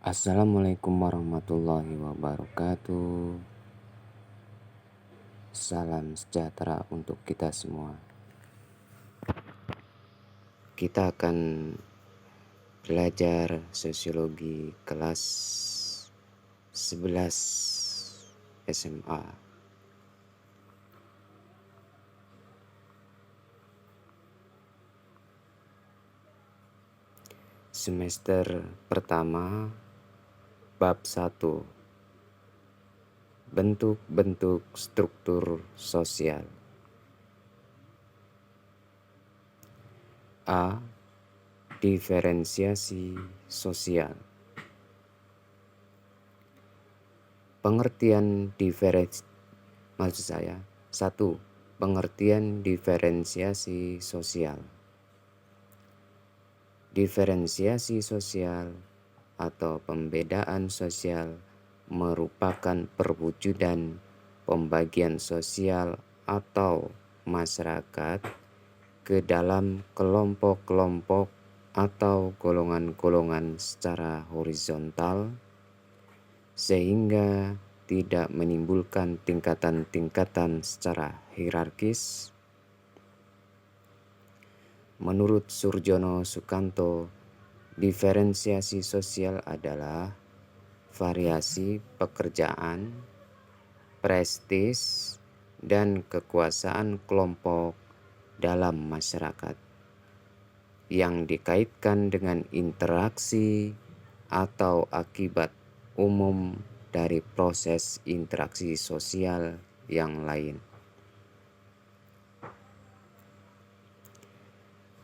Assalamualaikum warahmatullahi wabarakatuh. Salam sejahtera untuk kita semua. Kita akan belajar sosiologi kelas 11 SMA. Semester pertama, bab 1. Bentuk-bentuk struktur sosial. A. Diferensiasi sosial. Pengertian Pengertian diferensiasi sosial. Diferensiasi sosial atau pembedaan sosial merupakan perwujudan pembagian sosial atau masyarakat ke dalam kelompok-kelompok atau golongan-golongan secara horizontal, sehingga tidak menimbulkan tingkatan-tingkatan secara hierarkis. Menurut Surjono Sukanto, diferensiasi sosial adalah variasi pekerjaan, prestis, dan kekuasaan kelompok dalam masyarakat yang dikaitkan dengan interaksi atau akibat umum dari proses interaksi sosial yang lain.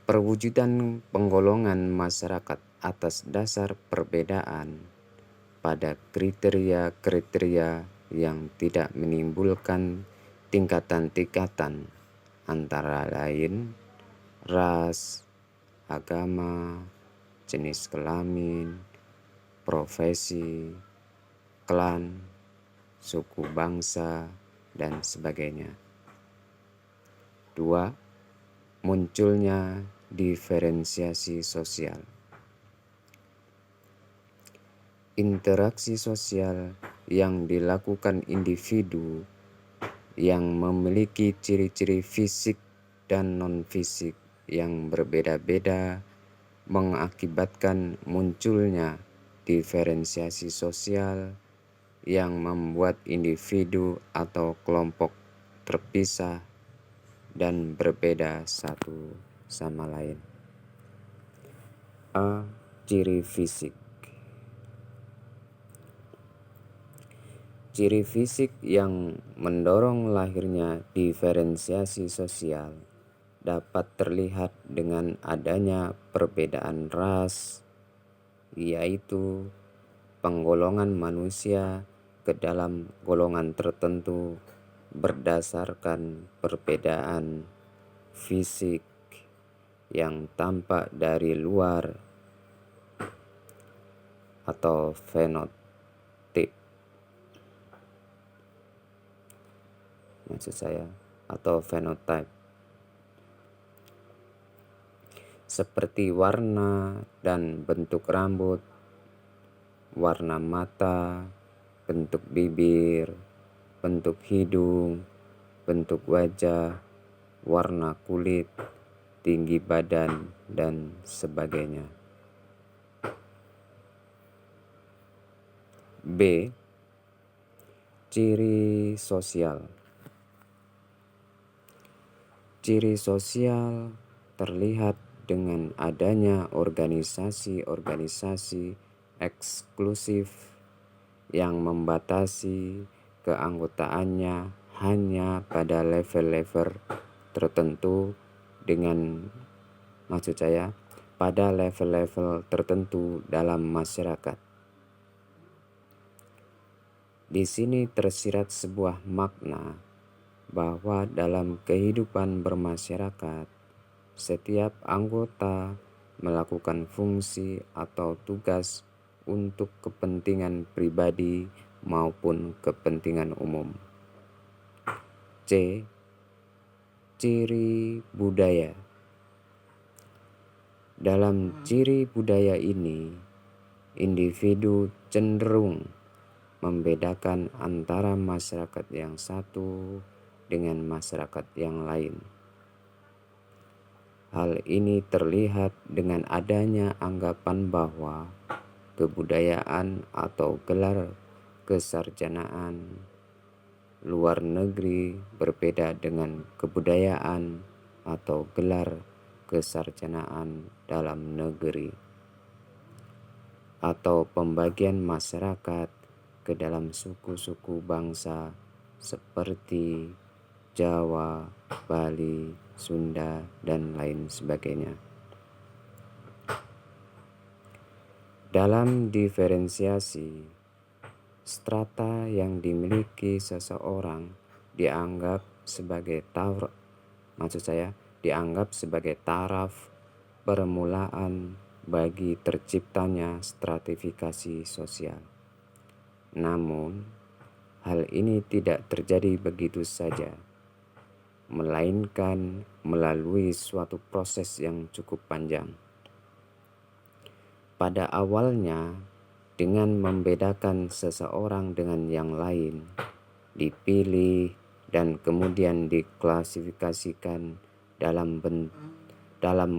Perwujudan penggolongan masyarakat atas dasar perbedaan pada kriteria-kriteria yang tidak menimbulkan tingkatan-tingkatan antara lain ras, agama, jenis kelamin, profesi, klan, suku bangsa, dan sebagainya. 2. Munculnya diferensiasi sosial. Interaksi sosial yang dilakukan individu yang memiliki ciri-ciri fisik dan non-fisik yang berbeda-beda mengakibatkan munculnya diferensiasi sosial yang membuat individu atau kelompok terpisah dan berbeda satu sama lain. A. Ciri fisik. Ciri fisik yang mendorong lahirnya diferensiasi sosial dapat terlihat dengan adanya perbedaan ras, yaitu penggolongan manusia ke dalam golongan tertentu berdasarkan perbedaan fisik yang tampak dari luar atau fenotip atau fenotype, seperti warna dan bentuk rambut, warna mata, bentuk bibir, bentuk hidung, bentuk wajah, warna kulit, tinggi badan, dan sebagainya. B. Ciri sosial. Ciri sosial terlihat dengan adanya organisasi-organisasi eksklusif yang membatasi keanggotaannya hanya pada level-level tertentu pada level-level tertentu dalam masyarakat. Di sini tersirat sebuah makna bahwa dalam kehidupan bermasyarakat, setiap anggota melakukan fungsi atau tugas untuk kepentingan pribadi maupun kepentingan umum. C. Ciri budaya. Dalam ciri budaya ini, individu cenderung membedakan antara masyarakat yang satu dengan masyarakat yang lain. Hal ini terlihat dengan adanya anggapan bahwa kebudayaan atau gelar kesarjanaan luar negeri berbeda dengan kebudayaan atau gelar kesarjanaan dalam negeri, atau pembagian masyarakat ke dalam suku-suku bangsa seperti Jawa, Bali, Sunda, dan lain sebagainya. Dalam diferensiasi, strata yang dimiliki seseorang dianggap sebagai taraf permulaan bagi terciptanya stratifikasi sosial. Namun, hal ini tidak terjadi begitu saja, melainkan melalui suatu proses yang cukup panjang. Pada awalnya, dengan membedakan seseorang dengan yang lain, dipilih dan kemudian diklasifikasikan dalam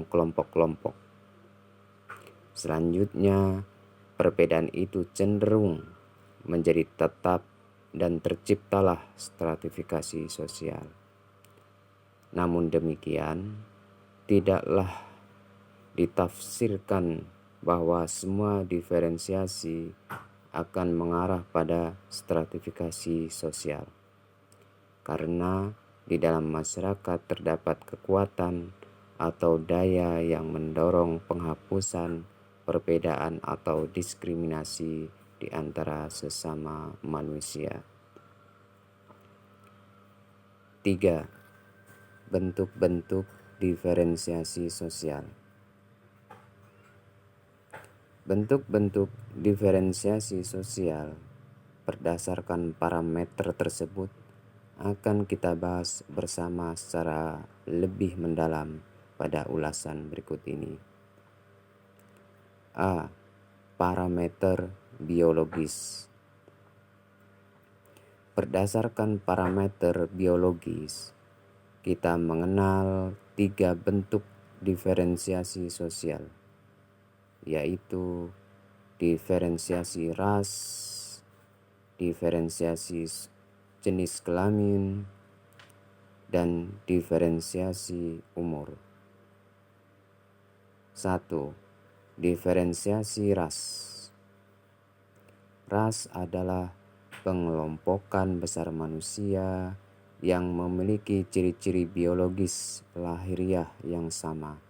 kelompok-kelompok. Selanjutnya, perbedaan itu cenderung menjadi tetap dan terciptalah stratifikasi sosial. Namun demikian, tidaklah ditafsirkan bahwa semua diferensiasi akan mengarah pada stratifikasi sosial, karena di dalam masyarakat terdapat kekuatan atau daya yang mendorong penghapusan perbedaan atau diskriminasi di antara sesama manusia. 3. Bentuk-bentuk diferensiasi sosial. Bentuk-bentuk diferensiasi sosial berdasarkan parameter tersebut akan kita bahas bersama secara lebih mendalam pada ulasan berikut ini. A. Parameter biologis. Berdasarkan parameter biologis, kita mengenal 3 bentuk diferensiasi sosial, yaitu diferensiasi ras, diferensiasi jenis kelamin, dan diferensiasi umur. 1. Diferensiasi ras. Ras adalah pengelompokan besar manusia yang memiliki ciri-ciri biologis lahiriah yang sama,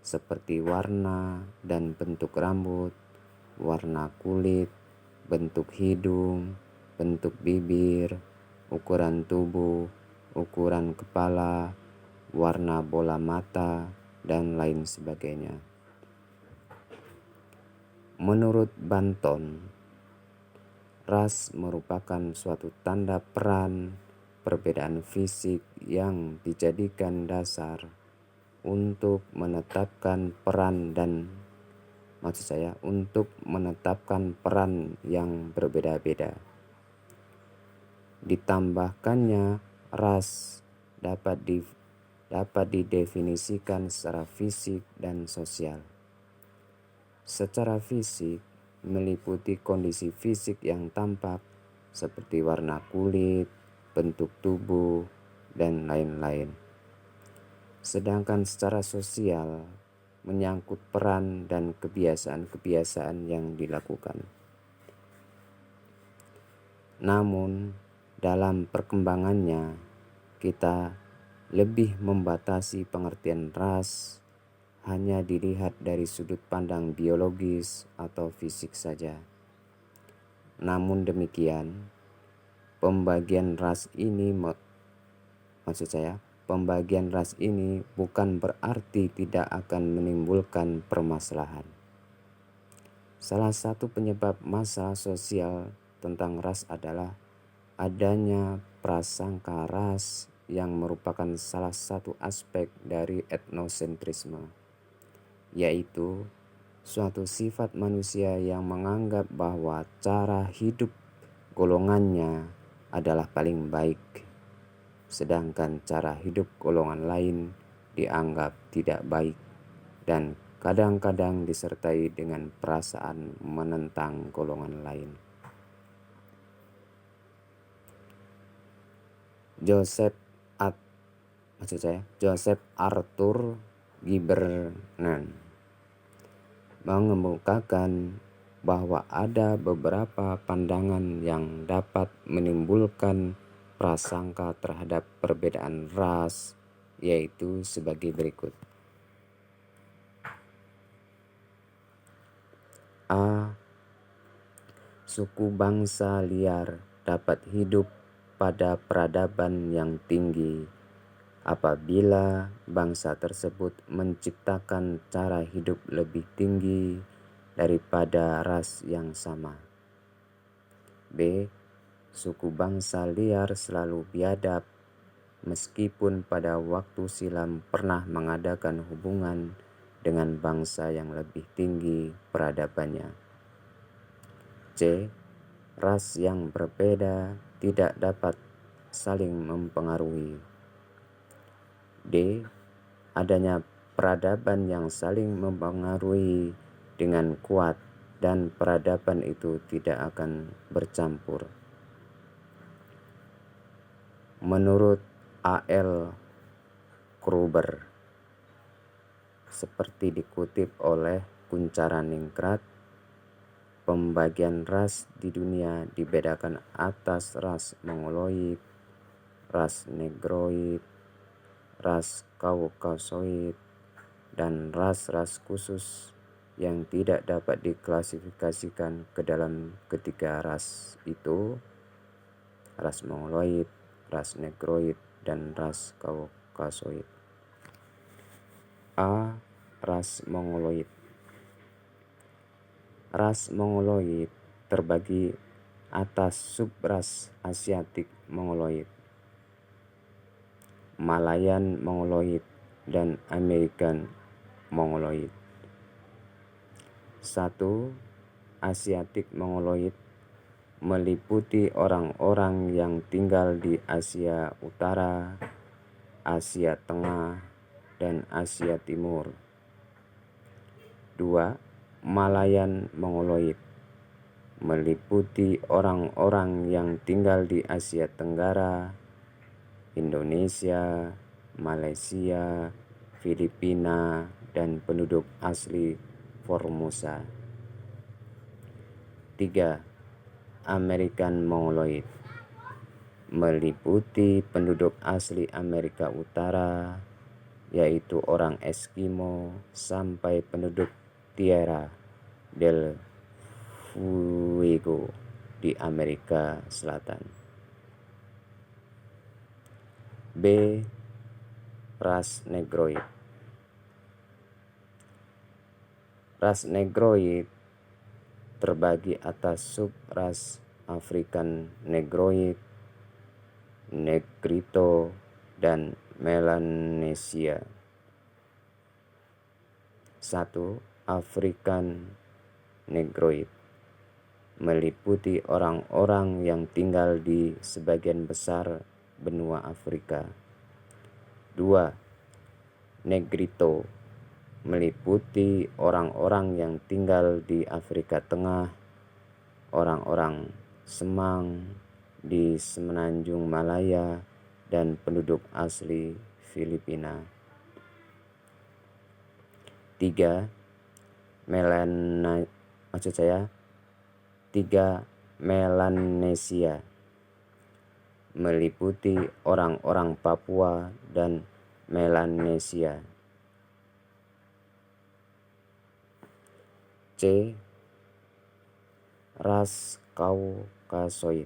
seperti warna dan bentuk rambut, warna kulit, bentuk hidung, bentuk bibir, ukuran tubuh, ukuran kepala, warna bola mata, dan lain sebagainya. Menurut Banton, ras merupakan suatu tanda peran perbedaan fisik yang dijadikan dasar untuk menetapkan peran yang berbeda-beda. Ditambahkannya, ras dapat didefinisikan secara fisik dan sosial. Secara fisik meliputi kondisi fisik yang tampak seperti warna kulit, bentuk tubuh, dan lain-lain. Sedangkan secara sosial menyangkut peran dan kebiasaan-kebiasaan yang dilakukan. Namun, dalam perkembangannya, kita lebih membatasi pengertian ras hanya dilihat dari sudut pandang biologis atau fisik saja. Namun demikian, pembagian ras ini bukan berarti tidak akan menimbulkan permasalahan. Salah satu penyebab masalah sosial tentang ras adalah adanya prasangka ras yang merupakan salah satu aspek dari etnosentrisme, yaitu suatu sifat manusia yang menganggap bahwa cara hidup golongannya adalah paling baik, sedangkan cara hidup golongan lain dianggap tidak baik dan kadang-kadang disertai dengan perasaan menentang golongan lain. Joseph Arthur Givernan mengemukakan bahwa ada beberapa pandangan yang dapat menimbulkan prasangka terhadap perbedaan ras, yaitu sebagai berikut. A. Suku bangsa liar dapat hidup pada peradaban yang tinggi apabila bangsa tersebut menciptakan cara hidup lebih tinggi daripada ras yang sama. B. Suku bangsa liar selalu biadab meskipun pada waktu silam pernah mengadakan hubungan dengan bangsa yang lebih tinggi peradabannya. C. Ras yang berbeda tidak dapat saling mempengaruhi. D. Adanya peradaban yang saling mempengaruhi dengan kuat dan peradaban itu tidak akan bercampur. Menurut A.L. Kruber, seperti dikutip oleh Kuncaraningrat, pembagian ras di dunia dibedakan atas ras Mongoloid, ras Negroid, ras Kaukasoid, dan ras-ras khusus yang tidak dapat diklasifikasikan ke dalam ketiga ras itu, ras Mongoloid, ras Negroid, dan ras Kaukasoid. A. Ras Mongoloid. Ras Mongoloid terbagi atas subras Asiatik Mongoloid, Malayan Mongoloid, dan American Mongoloid. 1. Asiatik Mongoloid meliputi orang-orang yang tinggal di Asia Utara, Asia Tengah, dan Asia Timur. 2. Malayan Mongoloid meliputi orang-orang yang tinggal di Asia Tenggara, Indonesia, Malaysia, Filipina, dan penduduk asli Formosa. 3. American Mongoloid meliputi penduduk asli Amerika Utara, yaitu orang Eskimo sampai penduduk Tierra del Fuego di Amerika Selatan. B. Ras Negroid. Ras Negroid terbagi atas subras African Negroid, Negrito, dan Melanesia. 1. African Negroid meliputi orang-orang yang tinggal di sebagian besar benua Afrika. 2. Negrito meliputi orang-orang yang tinggal di Afrika Tengah, orang-orang Semang di Semenanjung Malaya, dan penduduk asli Filipina. 3. Melanesia meliputi orang-orang Papua dan Melanesia. C. Ras Kaukasoid.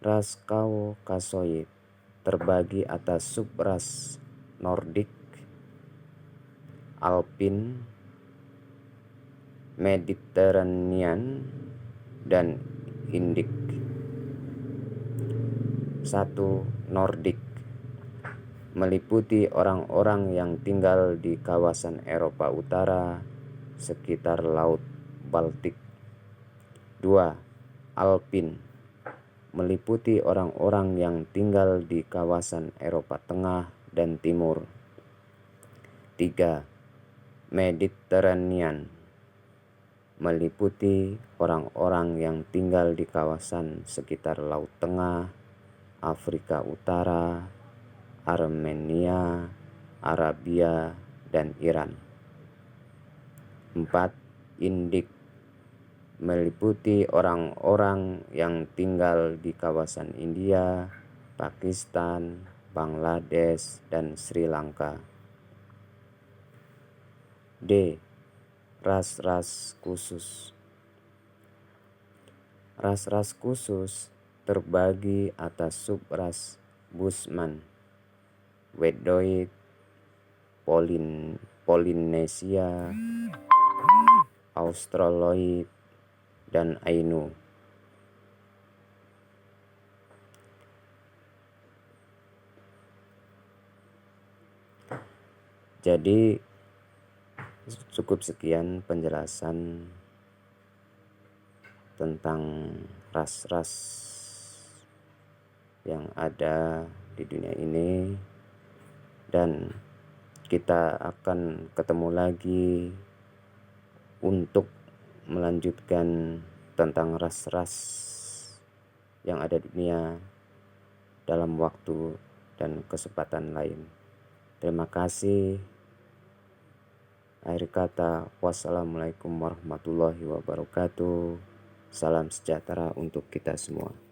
Ras Kaukasoid terbagi atas subras Nordik, Alpin, Mediterranean, dan Indik. 1. Nordik meliputi orang-orang yang tinggal di kawasan Eropa Utara, sekitar Laut Baltik. 2. Alpin meliputi orang-orang yang tinggal di kawasan Eropa Tengah dan Timur. 3. Mediterranean meliputi orang-orang yang tinggal di kawasan sekitar Laut Tengah, Afrika Utara, Armenia, Arabia, dan Iran. 4. Indik meliputi orang-orang yang tinggal di kawasan India, Pakistan, Bangladesh, dan Sri Lanka. D. Ras-ras khusus. Ras-ras khusus terbagi atas subras Bushman, Weddoid, Polynesia, Australoid, dan Ainu. Jadi cukup sekian penjelasan tentang ras-ras yang ada di dunia ini, dan kita akan ketemu lagi untuk melanjutkan tentang ras-ras yang ada di dunia dalam waktu dan kesempatan lain. Terima kasih. Akhir kata, wassalamualaikum warahmatullahi wabarakatuh. Salam sejahtera untuk kita semua.